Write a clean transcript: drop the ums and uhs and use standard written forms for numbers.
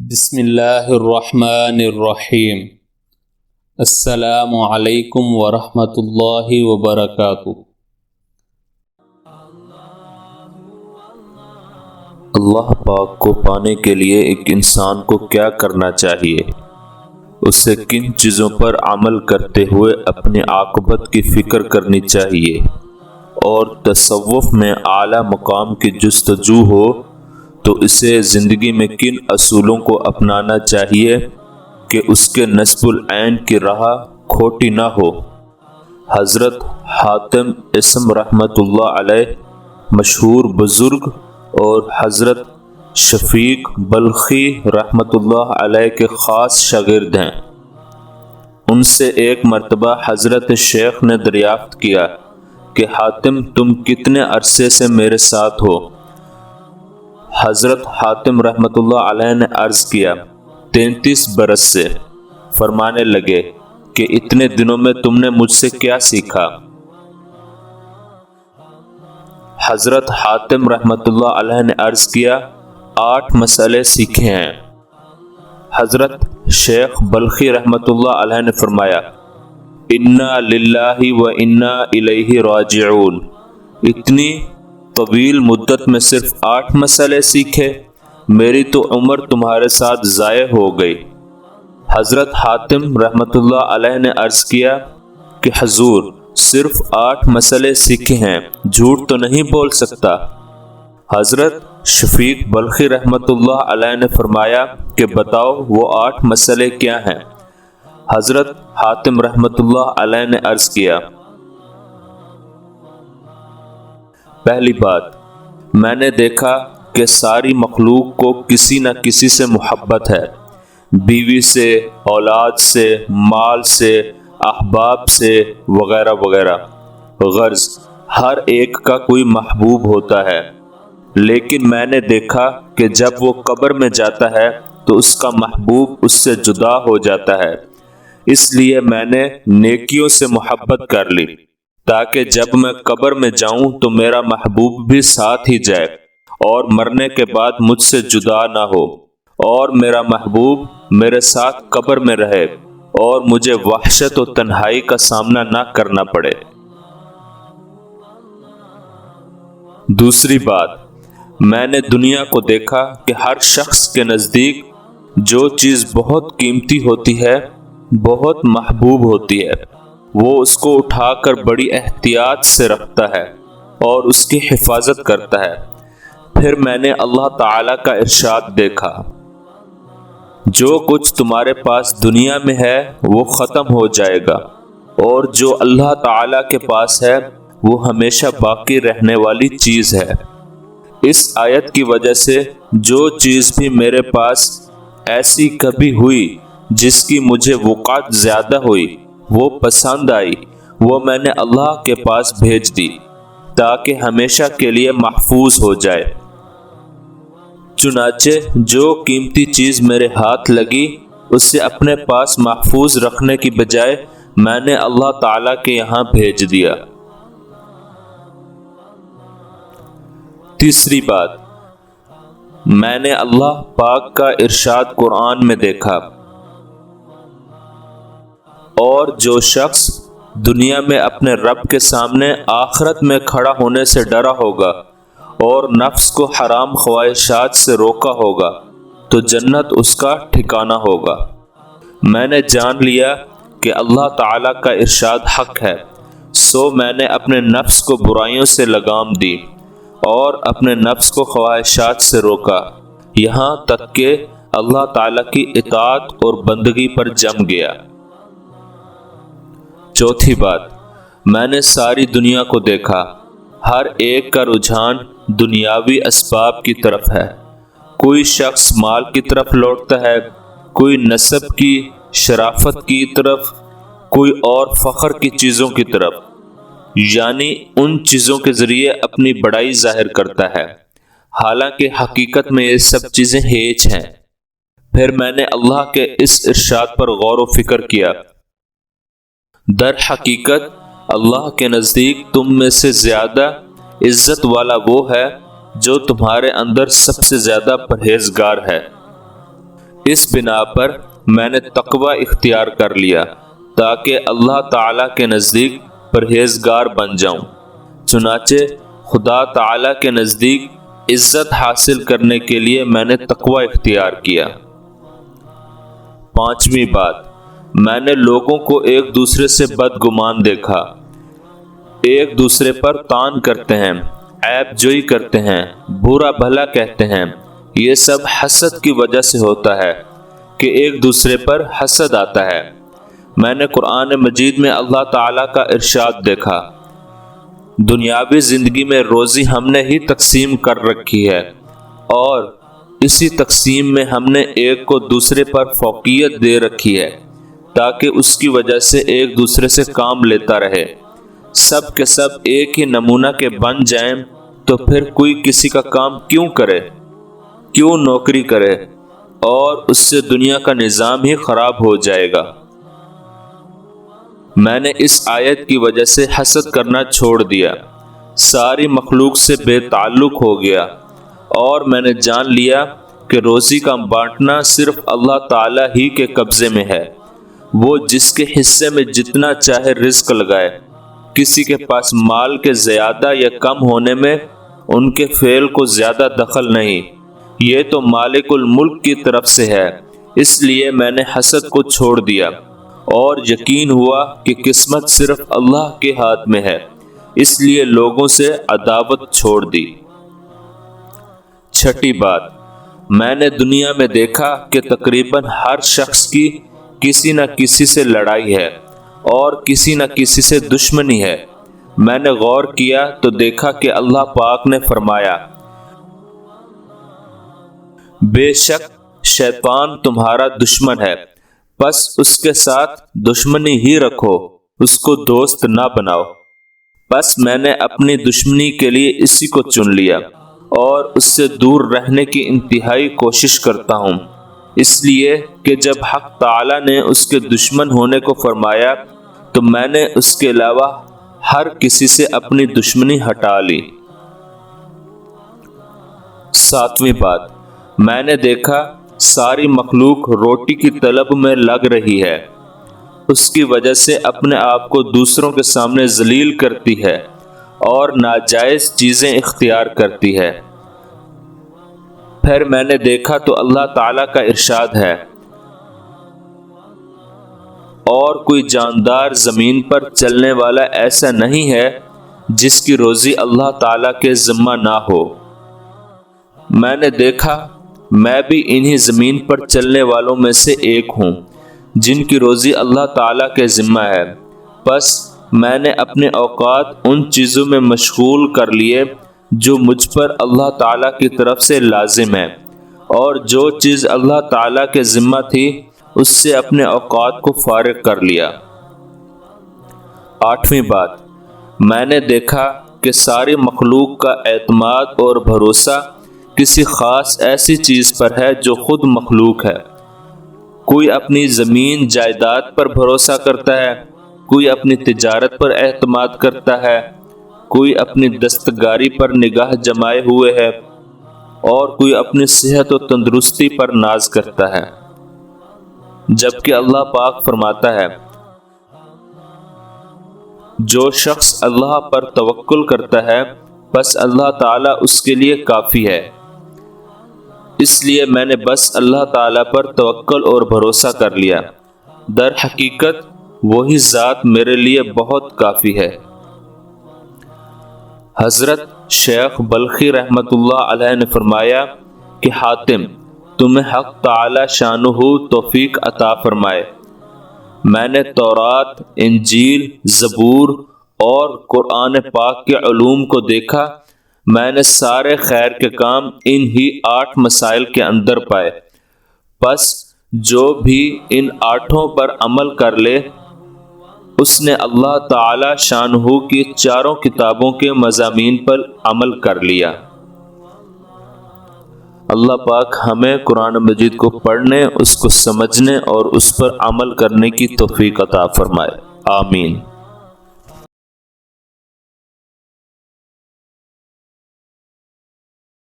بسم اللہ الرحمن الرحیم۔ السلام علیکم ورحمۃ اللہ وبرکاتہ۔ اللہ پاک کو پانے کے لیے ایک انسان کو کیا کرنا چاہیے؟ اسے کن چیزوں پر عمل کرتے ہوئے اپنی عاقبت کی فکر کرنی چاہیے، اور تصوف میں اعلیٰ مقام کی جستجو ہو تو اسے زندگی میں کن اصولوں کو اپنانا چاہیے کہ اس کے نصب العین کی راہ کھوٹی نہ ہو۔ حضرت حاتم اسم رحمۃ اللہ علیہ مشہور بزرگ اور حضرت شفیق بلخی رحمۃ اللہ علیہ کے خاص شاگرد ہیں۔ ان سے ایک مرتبہ حضرت شیخ نے دریافت کیا کہ حاتم تم کتنے عرصے سے میرے ساتھ ہو؟ حضرت حاتم رحمۃ اللہ علیہ نے عرض کیا 33 برس سے۔ فرمانے لگے کہ اتنے دنوں میں تم نے مجھ سے کیا سیکھا؟ حضرت حاتم رحمۃ اللہ علیہ نے عرض کیا 8 مسئلے سیکھے ہیں۔ حضرت شیخ بلخی رحمۃ اللہ علیہ نے فرمایا انا للہ و انا الیہ راجعون۔ اتنی طویل مدت میں صرف 8 مسئلے سیکھے؟ میری تو عمر تمہارے ساتھ ضائع ہو گئی۔ حضرت حاتم رحمۃ اللہ علیہ نے عرض کیا کہ حضور صرف 8 مسئلے سیکھے ہیں، جھوٹ تو نہیں بول سکتا؟ حضرت شفیق بلخی رحمۃ اللہ علیہ نے فرمایا کہ بتاؤ وہ 8 مسئلے کیا ہیں؟ حضرت حاتم رحمۃ اللہ علیہ نے عرض کیا پہلی بات، میں نے دیکھا کہ ساری مخلوق کو کسی نہ کسی سے محبت ہے، بیوی سے، اولاد سے، مال سے، احباب سے، وغیرہ وغیرہ۔ غرض ہر ایک کا کوئی محبوب ہوتا ہے، لیکن میں نے دیکھا کہ جب وہ قبر میں جاتا ہے تو اس کا محبوب اس سے جدا ہو جاتا ہے، اس لیے میں نے نیکیوں سے محبت کر لی تاکہ جب میں قبر میں جاؤں تو میرا محبوب بھی ساتھ ہی جائے اور مرنے کے بعد مجھ سے جدا نہ ہو، اور میرا محبوب میرے ساتھ قبر میں رہے اور مجھے وحشت و تنہائی کا سامنا نہ کرنا پڑے۔ دوسری بات، میں نے دنیا کو دیکھا کہ ہر شخص کے نزدیک جو چیز بہت قیمتی ہوتی ہے، بہت محبوب ہوتی ہے، وہ اس کو اٹھا کر بڑی احتیاط سے رکھتا ہے اور اس کی حفاظت کرتا ہے۔ پھر میں نے اللہ تعالیٰ کا ارشاد دیکھا جو کچھ تمہارے پاس دنیا میں ہے وہ ختم ہو جائے گا، اور جو اللہ تعالیٰ کے پاس ہے وہ ہمیشہ باقی رہنے والی چیز ہے۔ اس آیت کی وجہ سے جو چیز بھی میرے پاس ایسی کبھی ہوئی جس کی مجھے وقعت زیادہ ہوئی، وہ پسند آئی، وہ میں نے اللہ کے پاس بھیج دی تاکہ ہمیشہ کے لیے محفوظ ہو جائے۔ چنانچہ جو قیمتی چیز میرے ہاتھ لگی اسے اپنے پاس محفوظ رکھنے کی بجائے میں نے اللہ تعالیٰ کے یہاں بھیج دیا۔ تیسری بات، میں نے اللہ پاک کا ارشاد قرآن میں دیکھا اور جو شخص دنیا میں اپنے رب کے سامنے آخرت میں کھڑا ہونے سے ڈرا ہوگا اور نفس کو حرام خواہشات سے روکا ہوگا تو جنت اس کا ٹھکانہ ہوگا۔ میں نے جان لیا کہ اللہ تعالیٰ کا ارشاد حق ہے، سو میں نے اپنے نفس کو برائیوں سے لگام دی اور اپنے نفس کو خواہشات سے روکا، یہاں تک کہ اللہ تعالیٰ کی اطاعت اور بندگی پر جم گیا۔ چوتھی بات، میں نے ساری دنیا کو دیکھا، ہر ایک کا رجحان دنیاوی اسباب کی طرف ہے۔ کوئی شخص مال کی طرف لوٹتا ہے، کوئی نسب کی، شرافت کی طرف، کوئی اور فخر کی چیزوں کی طرف، یعنی ان چیزوں کے ذریعے اپنی بڑائی ظاہر کرتا ہے، حالانکہ حقیقت میں یہ سب چیزیں ہیچ ہیں۔ پھر میں نے اللہ کے اس ارشاد پر غور و فکر کیا، در حقیقت اللہ کے نزدیک تم میں سے زیادہ عزت والا وہ ہے جو تمہارے اندر سب سے زیادہ پرہیزگار ہے۔ اس بنا پر میں نے تقوی اختیار کر لیا تاکہ اللہ تعالیٰ کے نزدیک پرہیزگار بن جاؤں۔ چنانچہ خدا تعالیٰ کے نزدیک عزت حاصل کرنے کے لیے میں نے تقوی اختیار کیا۔ پانچویں بات، میں نے لوگوں کو ایک دوسرے سے بدگمان دیکھا، ایک دوسرے پر طعن کرتے ہیں، عیب جوئی کرتے ہیں، برا بھلا کہتے ہیں۔ یہ سب حسد کی وجہ سے ہوتا ہے کہ ایک دوسرے پر حسد آتا ہے۔ میں نے قرآن مجید میں اللہ تعالیٰ کا ارشاد دیکھا، دنیاوی زندگی میں روزی ہم نے ہی تقسیم کر رکھی ہے، اور اسی تقسیم میں ہم نے ایک کو دوسرے پر فوقیت دے رکھی ہے تاکہ اس کی وجہ سے ایک دوسرے سے کام لیتا رہے۔ سب کے سب ایک ہی نمونہ کے بن جائیں تو پھر کوئی کسی کا کام کیوں کرے، کیوں نوکری کرے، اور اس سے دنیا کا نظام ہی خراب ہو جائے گا۔ میں نے اس آیت کی وجہ سے حسد کرنا چھوڑ دیا، ساری مخلوق سے بے تعلق ہو گیا، اور میں نے جان لیا کہ روزی کا بانٹنا صرف اللہ تعالیٰ ہی کے قبضے میں ہے۔ وہ جس کے حصے میں جتنا چاہے رزق لگائے، کسی کے پاس مال کے زیادہ یا کم ہونے میں ان کے فعل کو زیادہ دخل نہیں، یہ تو مالک الملک کی طرف سے ہے۔ اس لیے میں نے حسد کو چھوڑ دیا اور یقین ہوا کہ قسمت صرف اللہ کے ہاتھ میں ہے، اس لیے لوگوں سے عداوت چھوڑ دی۔ چھٹی بات، میں نے دنیا میں دیکھا کہ تقریباً ہر شخص کی کسی نہ کسی سے لڑائی ہے اور کسی نہ کسی سے دشمنی ہے۔ میں نے غور کیا تو دیکھا کہ اللہ پاک نے فرمایا، بے شک شیطان تمہارا دشمن ہے، بس اس کے ساتھ دشمنی ہی رکھو، اس کو دوست نہ بناؤ۔ بس میں نے اپنی دشمنی کے لیے اسی کو چن لیا اور اس سے دور رہنے کی انتہائی کوشش کرتا ہوں، اس لیے کہ جب حق تعالیٰ نے اس کے دشمن ہونے کو فرمایا تو میں نے اس کے علاوہ ہر کسی سے اپنی دشمنی ہٹا لی۔ ساتویں بات، میں نے دیکھا ساری مخلوق روٹی کی طلب میں لگ رہی ہے، اس کی وجہ سے اپنے آپ کو دوسروں کے سامنے ذلیل کرتی ہے اور ناجائز چیزیں اختیار کرتی ہے۔ پھر میں نے دیکھا تو اللہ تعالیٰ کا ارشاد ہے، اور کوئی جاندار زمین پر چلنے والا ایسا نہیں ہے جس کی روزی اللہ تعالیٰ کے ذمہ نہ ہو۔ میں نے دیکھا میں بھی انہی زمین پر چلنے والوں میں سے ایک ہوں جن کی روزی اللہ تعالیٰ کے ذمہ ہے، بس میں نے اپنے اوقات ان چیزوں میں مشغول کر لیے جو مجھ پر اللہ تعالیٰ کی طرف سے لازم ہے، اور جو چیز اللہ تعالیٰ کے ذمہ تھی اس سے اپنے اوقات کو فارغ کر لیا۔ آٹھویں بات، میں نے دیکھا کہ ساری مخلوق کا اعتماد اور بھروسہ کسی خاص ایسی چیز پر ہے جو خود مخلوق ہے۔ کوئی اپنی زمین جائیداد پر بھروسہ کرتا ہے، کوئی اپنی تجارت پر اعتماد کرتا ہے، کوئی اپنی دستکاری پر نگاہ جمائے ہوئے ہے، اور کوئی اپنی صحت و تندرستی پر ناز کرتا ہے، جبکہ اللہ پاک فرماتا ہے، جو شخص اللہ پر توکل کرتا ہے بس اللہ تعالیٰ اس کے لیے کافی ہے۔ اس لیے میں نے بس اللہ تعالیٰ پر توکل اور بھروسہ کر لیا، در حقیقت وہی ذات میرے لیے بہت کافی ہے۔ حضرت شیخ بلخی رحمۃ اللہ علیہ نے فرمایا کہ حاتم، تمہیں حق تعالی شانہ توفیق عطا فرمائے۔ میں نے تورات، انجیل، زبور اور قرآن پاک کے علوم کو دیکھا، میں نے سارے خیر کے کام ان ہی 8 مسائل کے اندر پائے، بس جو بھی ان 8 پر عمل کر لے اس نے اللہ تعالی شانہ کی 4 کتابوں کے مضامین پر عمل کر لیا۔ اللہ پاک ہمیں قرآن مجید کو پڑھنے، اس کو سمجھنے اور اس پر عمل کرنے کی توفیق عطا فرمائے، آمین۔